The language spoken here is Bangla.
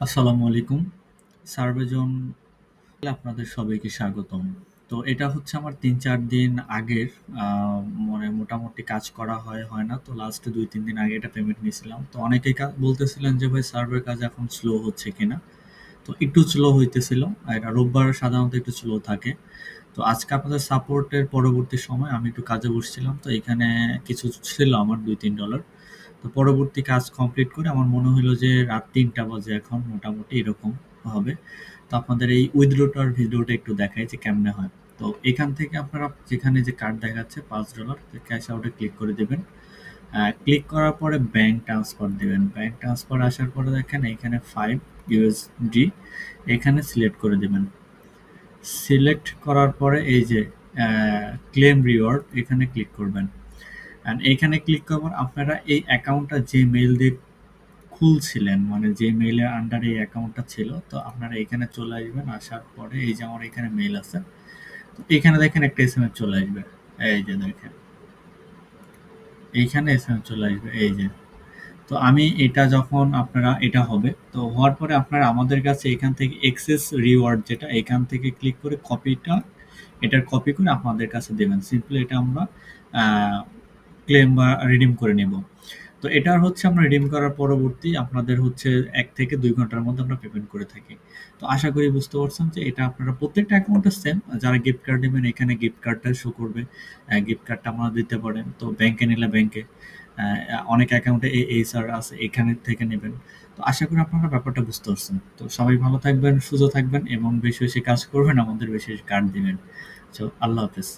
আসসালামু আলাইকুম। সার্ভেজন আপনাদের সবাইকে স্বাগতম। তো এটা হচ্ছে আমার ৩-৪ দিন আগের আ মানে মোটামুটি কাজ করা হয় না। তো লাস্ট ২-৩ দিন আগে এটা পেমেন্ট নিয়েছিলাম। তো অনেকেই বলতেছিলেন যে ভাই সার্ভের কাজ এখন স্লো হচ্ছে কিনা? তো একটু স্লো হইতেছিল। এটা রোববার সাধারণত একটু স্লো থাকে। তো আজকে আপনাদের সাপোর্টের পরবর্তী সময় আমি একটু কাজে বসছিলাম। তো এখানে কিছু ছিল আমার $২-৩। তো পরবর্তী কাজ কমপ্লিট করে আমার মনে হইলো যে রাত ৩টা বাজে এখন মোটামুটি এরকম হবে। তো আপনাদের এই উইথড্রটার ভিডিওটা একটু দেখাই যে কেমনে হয়। তো এখান থেকে আপনারা যেখানে যে কার্ড দেখাচ্ছে $৫ ক্যাশ আউটে ক্লিক করে দেবেন। ক্লিক করার পরে ব্যাংক ট্রান্সফার দিবেন। ব্যাংক ট্রান্সফার আসার পরে দেখেন এখানে 5 USD এখানে সিলেক্ট করে দিবেন। সিলেক্ট করার পরে এই যে ক্লেম রিওয়ার্ড এখানে ক্লিক করবেন। অ্যান্ড এইখানে ক্লিক করবার আপনারা এই অ্যাকাউন্টটা যে মেইল দিয়ে খুলছিলেন মানে যে মেইলের আন্ডারে এই অ্যাকাউন্টটা ছিল তো আপনারা এখানে চলে আসবেন। আসার পরে এই যে আমার এখানে মেইল আছে। তো এখানে দেখেন একটা এসএমএস চলে আসবে। এই যে দেখেন এইখানে এসএমএস চলে আসবে এই যে। তো আমি এটা যখন আপনারা এটা হবে তো হওয়ার পরে আপনারা আমাদের কাছে এখান থেকে এক্সেস রিওয়ার্ড যেটা এখান থেকে ক্লিক করে কপিটা এটার কপি করে আপনাদের কাছে দেবেন। সিম্পলি এটা আমরা ক্লেম বা রিডিম করে নেব। তো এটার হচ্ছে আমরা রিডিম করার পরবর্তী আপনাদের হচ্ছে ১ থেকে ২ ঘন্টার মধ্যে আমরা পেমেন্ট করে থাকি। তো আশা করি বুঝতে পারছেন যে এটা আপনারা প্রত্যেকটা অ্যাকাউন্টে সেম। যারা গিফট কার্ড নেবেন এখানে গিফট কার্ডটা শো করবে। গিফট কার্ডটা আপনারা দিতে পারেন। তো ব্যাংকে নিলে ব্যাংকে। অনেক অ্যাকাউন্টে এইচআর আছে এখানে থেকে নেবেন। তো আশা করি আপনারা ব্যাপারটা বুঝতে পারছেন। তো সবাই ভালো থাকবেন, সুস্থ থাকবেন এবং বেশি কাজ করবেন, আমাদের বেশি কার্ড দিবেন। আল্লাহ হাফেজ।